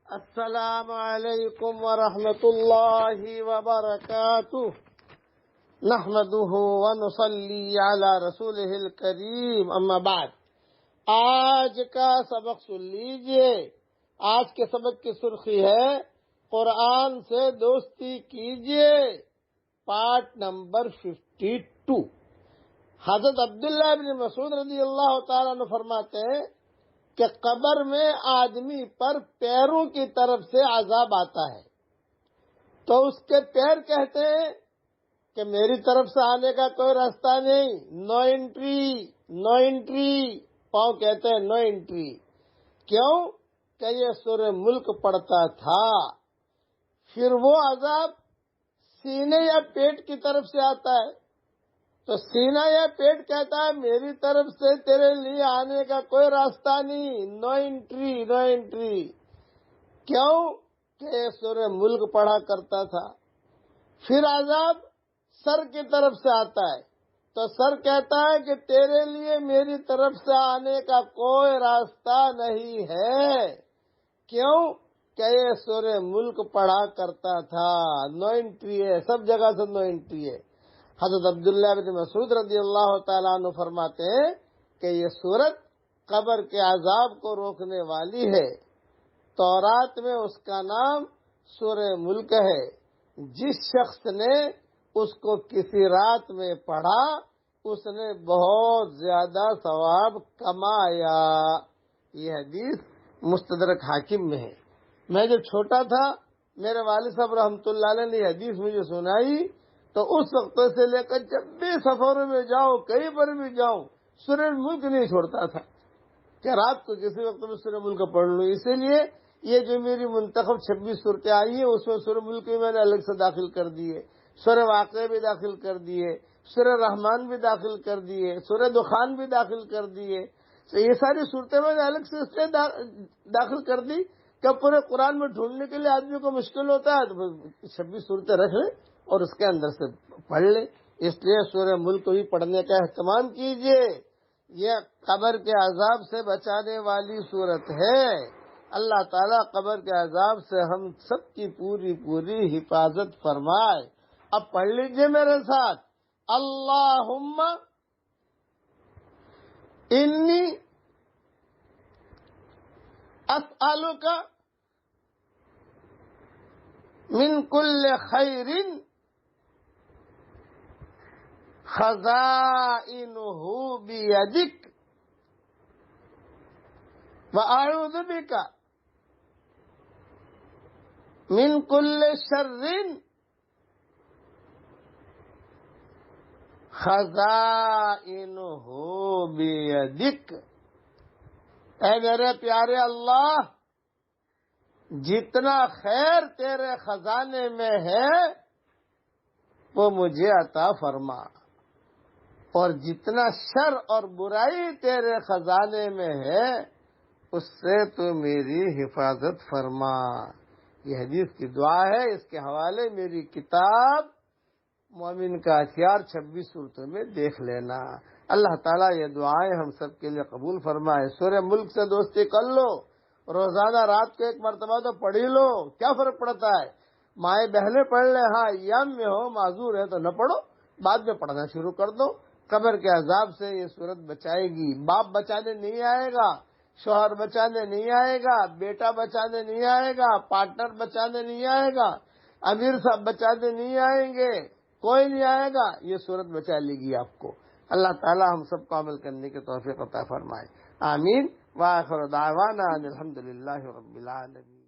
السلام علیکم ورحمۃ اللہ وبرکاتہ نحمده ونصلی علی رسولہ الکریم اما بعد۔ آج کا سبق سن لیجئے۔ آج کے سبق کی سرخی ہے قرآن سے دوستی کیجئے، پارٹ نمبر 52۔ حضرت عبداللہ بن مسعود رضی اللہ تعالیٰ عنہ فرماتے ہیں کہ قبر میں آدمی پر پیروں کی طرف سے عذاب آتا ہے، تو اس کے پیر کہتے ہیں کہ میری طرف سے آنے کا کوئی راستہ نہیں، نو انٹری۔ پاؤں کہتے ہیں نو انٹری۔ کیوں کہ یہ سورہ ملک پڑتا تھا۔ پھر وہ عذاب سینے یا پیٹ کی طرف سے آتا ہے، تو سینہ یا پیٹ کہتا ہے میری طرف سے تیرے لیے آنے کا کوئی راستہ نہیں، نو انٹری۔ کیوں کہ سورہ ملک پڑھا کرتا تھا۔ پھر عذاب سر کی طرف سے آتا ہے، تو سر کہتا ہے کہ تیرے لیے میری طرف سے آنے کا کوئی راستہ نہیں ہے۔ کیوں کہ یہ سورہ ملک پڑھا کرتا تھا۔ نو انٹری ہے، سب جگہ سے نو انٹری ہے۔ حضرت عبداللہ بن مسعود رضی اللہ تعالیٰ عنہ فرماتے ہیں کہ یہ سورت قبر کے عذاب کو روکنے والی ہے۔ تورات میں اس کا نام سورہ ملک ہے۔ جس شخص نے اس کو کسی رات میں پڑھا اس نے بہت زیادہ ثواب کمایا۔ یہ حدیث مستدرک حاکم میں ہے۔ میں جب چھوٹا تھا میرے والد صاحب رحمۃ اللہ علیہ نے یہ حدیث مجھے سنائی، تو اس وقت سے لے کر جب بھی سفروں میں جاؤں، کہیں پر بھی جاؤں، سورہ ملک نہیں چھوڑتا تھا کہ رات کو کسی وقت میں سورہ ملک پڑھ لوں۔ اسی لیے یہ جو میری منتخب 26 صورتیں آئی ہیں اس میں سورہ ملک بھی میں نے الگ سے داخل کر دیے، سورہ واقعہ بھی داخل کر دیے، سورہ رحمان بھی داخل کر دیے، سورہ دخان بھی داخل کر دیے۔ تو یہ ساری صورتیں میں نے الگ سے اس لیے داخل کر دی کہ پورے قرآن میں ڈھونڈنے کے لیے آدمی کو مشکل ہوتا ہے، تو 26 صورتیں رکھ لیں اور اس کے اندر سے پڑھ لیں۔ اس لیے سورہ ملک بھی پڑھنے کا اہتمام کیجئے۔ یہ قبر کے عذاب سے بچانے والی صورت ہے۔ اللہ تعالیٰ قبر کے عذاب سے ہم سب کی پوری حفاظت فرمائے۔ اب پڑھ لیجئے میرے ساتھ، اللہم انی اسألک من کل خیر خزائنہ بیدک وأعوذ بک من کل شر خزائنہ بیدک۔ اے میرے پیارے اللہ، جتنا خیر تیرے خزانے میں ہے وہ مجھے عطا فرما، اور جتنا شر اور برائی تیرے خزانے میں ہے اس سے تو میری حفاظت فرما۔ یہ حدیث کی دعا ہے۔ اس کے حوالے میری کتاب مومن کا ہتھیار 26 صورتوں میں دیکھ لینا۔ اللہ تعالیٰ یہ دعائیں ہم سب کے لیے قبول فرمائے۔ سورہ ملک سے دوستی کر لو، روزانہ رات کو ایک مرتبہ تو پڑھ ہی لو، کیا فرق پڑتا ہے؟ مائیں بہنیں پڑھ لیں، ہاں ایام میں ہو معذور ہے تو نہ پڑھو، بعد میں پڑھنا شروع کر دو۔ قبر کے عذاب سے یہ صورت بچائے گی۔ باپ بچانے نہیں آئے گا، شوہر بچانے نہیں آئے گا، بیٹا بچانے نہیں آئے گا، پارٹنر بچانے نہیں آئے گا، امیر صاحب بچانے نہیں آئیں گے، کوئی نہیں آئے گا، یہ صورت بچا لے گی آپ کو۔ اللہ تعالی ہم سب کو عمل کرنے کی توفیق عطا فرمائے، آمین۔ وآخر دعوانا ان الحمد للہ رب العالمین۔